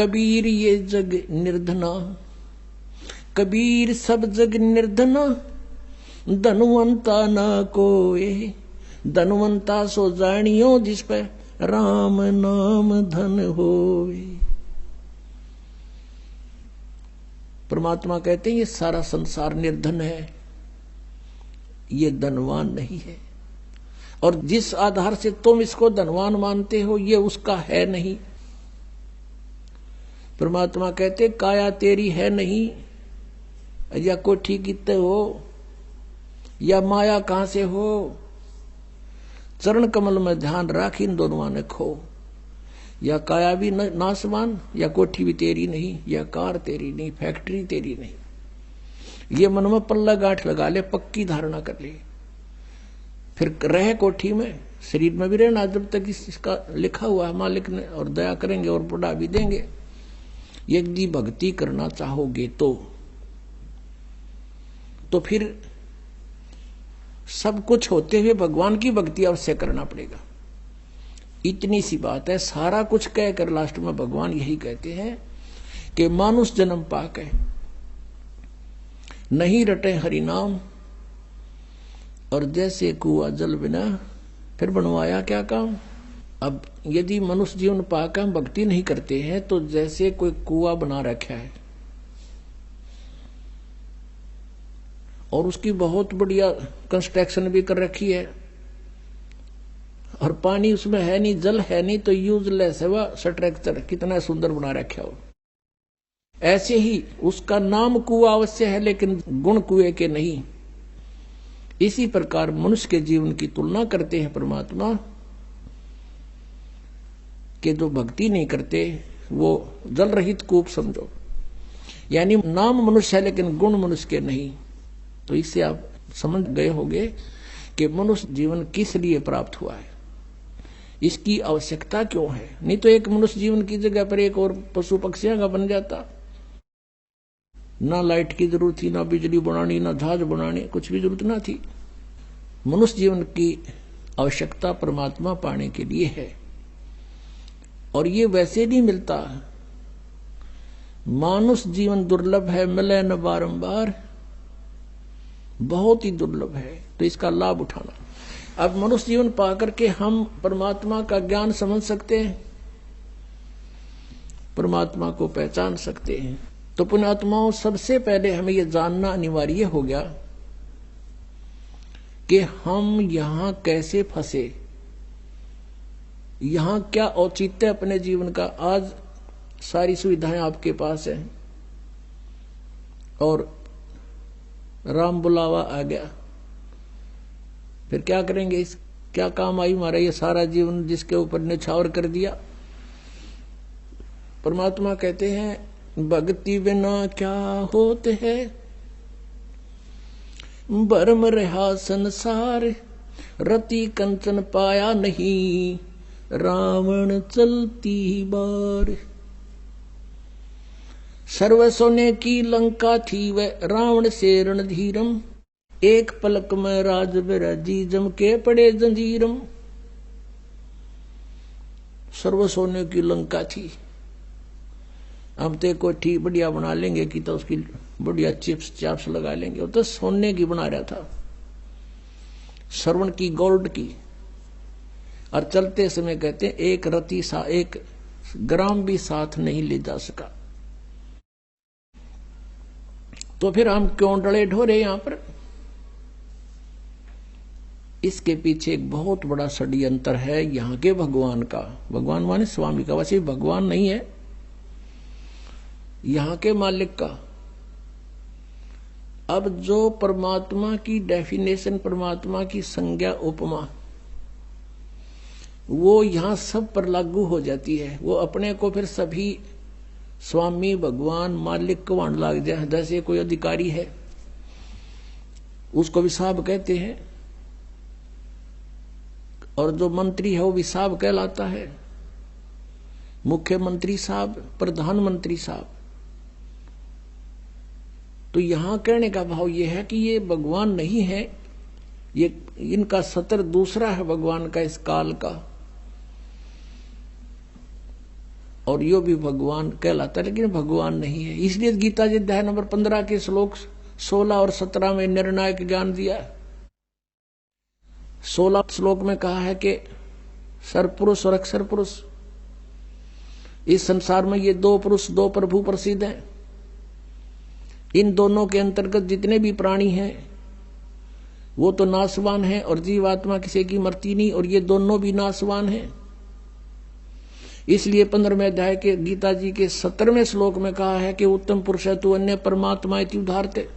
कबीर ये जग निर्धना, कबीर सब जग निर्धना, धनवंता ना कोए, धनवंता सो जानियो जिस पे राम नाम धन होए। परमात्मा कहते हैं ये सारा संसार निर्धन है, ये धनवान नहीं है, और जिस आधार से तुम इसको धनवान मानते हो ये उसका है नहीं। परमात्मा कहते काया तेरी है नहीं, या कोठी कितने हो, या माया कहां से हो, चरण कमल में ध्यान राख इन दोनों ने खो। या काया भी नासवान, या कोठी भी तेरी नहीं, या कार तेरी नहीं, फैक्ट्री तेरी नहीं। ये मन में पल्ला गांठ लगा ले, पक्की धारणा कर ले, फिर रहे कोठी में, शरीर में भी रहना जब तक इसका लिखा हुआ है मालिक ने, और दया करेंगे और बुढ़ा भी देंगे। यदि भक्ति करना चाहोगे तो फिर सब कुछ होते हुए भगवान की भक्ति अवश्य करना पड़ेगा। इतनी सी बात है। सारा कुछ कहकर लास्ट में भगवान यही कहते हैं कि मानुष जन्म पाके नहीं रटे हरि नाम, और जैसे कुआ जल बिना फिर बनवाया क्या काम। अब यदि मनुष्य जीवन पाकर हम भक्ति नहीं करते हैं तो जैसे कोई कुआ बना रखा है और उसकी बहुत बढ़िया कंस्ट्रक्शन भी कर रखी है, और पानी उसमें है नहीं, जल है नहीं, तो यूजलेस है वह स्ट्रक्चर, कितना सुंदर बना रखा हो। ऐसे ही उसका नाम कुआ अवश्य है लेकिन गुण कुएं के नहीं। इसी प्रकार मनुष्य के जीवन की तुलना करते हैं परमात्मा कि जो भक्ति नहीं करते वो जल रहित कूप समझो, यानी नाम मनुष्य है लेकिन गुण मनुष्य के नहीं। तो इससे आप समझ गए होंगे कि मनुष्य जीवन किस लिए प्राप्त हुआ है, इसकी आवश्यकता क्यों है। नहीं तो एक मनुष्य जीवन की जगह पर एक और पशु पक्षियों का बन जाता। ना लाइट की जरूरत थी, ना बिजली बनानी, ना जहाज बनाने, कुछ भी जरूरत ना थी। मनुष्य जीवन की आवश्यकता परमात्मा पाने के लिए है, और ये वैसे नहीं मिलता। मानुष जीवन दुर्लभ है, मिले न बारंबार, बहुत ही दुर्लभ है, तो इसका लाभ उठाना। अब मनुष्य जीवन पाकर के हम परमात्मा का ज्ञान समझ सकते हैं, परमात्मा को पहचान सकते हैं। तो पुण्यात्माओं, सबसे पहले हमें यह जानना अनिवार्य हो गया कि हम यहां कैसे फंसे, यहां क्या औचित्य अपने जीवन का। आज सारी सुविधाएं आपके पास हैं और राम बुलावा आ गया, फिर क्या करेंगे, इस क्या काम आई हमारा ये सारा जीवन जिसके ऊपर निछावर कर दिया। परमात्मा कहते हैं भक्ति बिना क्या होते है, भरम रहा संसार, रति कंचन पाया नहीं, रावण चलती बार। सर्व सोने की लंका थी वह रावण से रणधीरम, एक पलक में राज बिराजी जम के पड़े जंजीरम। सर्व सोने की लंका थी, हम तो कोठी बढ़िया बना लेंगे कि तो उसकी बढ़िया चिप्स चाप्स लगा लेंगे, वो तो सोने की बना रहा था, श्रवण की, गोल्ड की। और चलते समय कहते हैं एक रति सा एक ग्राम भी साथ नहीं ले जा सका। तो फिर हम क्यों डले ढोरे यहां पर। इसके पीछे एक बहुत बड़ा षड्यंत्र है यहां के भगवान का। भगवान माने स्वामी का, वैसे भगवान नहीं है, यहां के मालिक का। अब जो परमात्मा की डेफिनेशन, परमात्मा की संज्ञा, उपमा, वो यहां सब पर लागू हो जाती है। वो अपने को फिर सभी स्वामी, भगवान, मालिक कहवान लाग जाए। जैसे कोई अधिकारी है उसको विसाब कहते हैं, और जो मंत्री है वो विसाब कहलाता है, मुख्यमंत्री साहब, प्रधानमंत्री साहब। तो यहां कहने का भाव यह है कि ये भगवान नहीं है, ये इनका सतर दूसरा है भगवान का, इस काल का। और यो भी भगवान कहलाता है, लेकिन भगवान नहीं है। इसलिए गीता जी अध्याय नंबर 15 के श्लोक 16 और 17 में निर्णायक ज्ञान दिया। 16 श्लोक में कहा है कि सरपुरुष और अक्षर पुरुष, इस संसार में ये दो पुरुष, दो प्रभु प्रसिद्ध हैं। इन दोनों के अंतर्गत जितने भी प्राणी हैं वो तो नाशवान है, और जीवात्मा किसी की मरती नहीं, और ये दोनों भी नाशवान हैं। इसलिए 15वें अध्याय के गीता जी के 17वें श्लोक में कहा है कि उत्तम पुरुष है तू अन्य परमात्मा इति उदाहरते।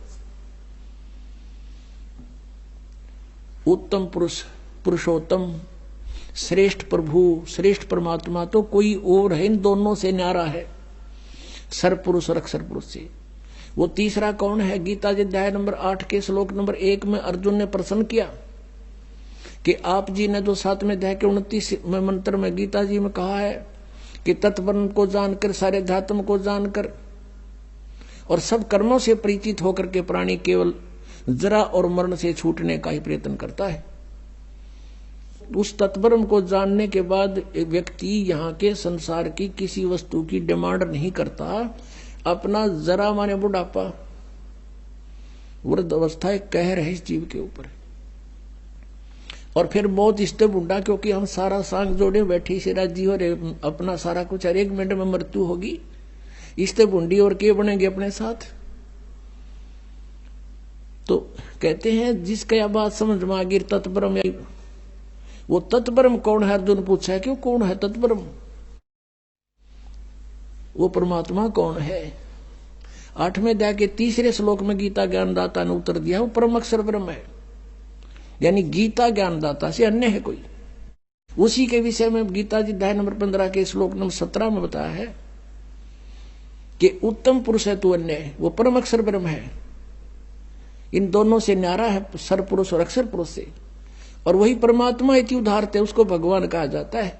उत्तम पुरुष, पुरुषोत्तम, श्रेष्ठ प्रभु, श्रेष्ठ परमात्मा तो कोई और है, इन दोनों से न्यारा है, सरपुरुष और अक्षर पुरुष से। वो तीसरा कौन है? गीता जी अध्याय नंबर 8 के श्लोक नंबर 1 में अर्जुन ने प्रश्न किया कि आप जी ने जो 7वें अध्याय के 29वें मंत्र में गीता जी में कहा है कि तत्ब्रह्म को जानकर, सारे अध्यात्म को जानकर और सब कर्मों से परिचित होकर के प्राणी केवल जरा और मरण से छूटने का ही प्रयत्न करता है। उस तत्ब्रह्म को जानने के बाद एक व्यक्ति यहाँ के संसार की किसी वस्तु की डिमांड नहीं करता। अपना जरा माने बुढ़ापा, वृद्ध अवस्था एक कहर है इस जीव के ऊपर, और फिर मौत इससे बूढ़ा, क्योंकि हम सारा सांग जोड़े बैठी से राजी हो रहे, अपना सारा कुछ हर एक मिनट में मृत्यु होगी, इससे बूढ़ी और के बनेंगे अपने साथ। तो कहते हैं जिसका यह बात समझ में आ गई तत्ब्रह्म, वो तत्ब्रह्म कौन है? अर्जुन पूछा है क्यों कौन है तत्ब्रह्म? वो परमात्मा कौन है? 8वें अध्याय के 3रे श्लोक में गीता ज्ञानदाता ने उत्तर दिया, वो परम अक्षर ब्रह्म है। यानी गीता ज्ञानदाता से अन्य है कोई। उसी के विषय में गीता जी अध्याय नंबर 15 के श्लोक नंबर 17 में बताया है कि उत्तम पुरुष है तू अन्य है, वो परम अक्षर ब्रह्म है। इन दोनों से न्यारा है सर पुरुष और अक्षर पुरुष से, और वही परमात्मा इति उदाहरते, उसको भगवान कहा जाता है।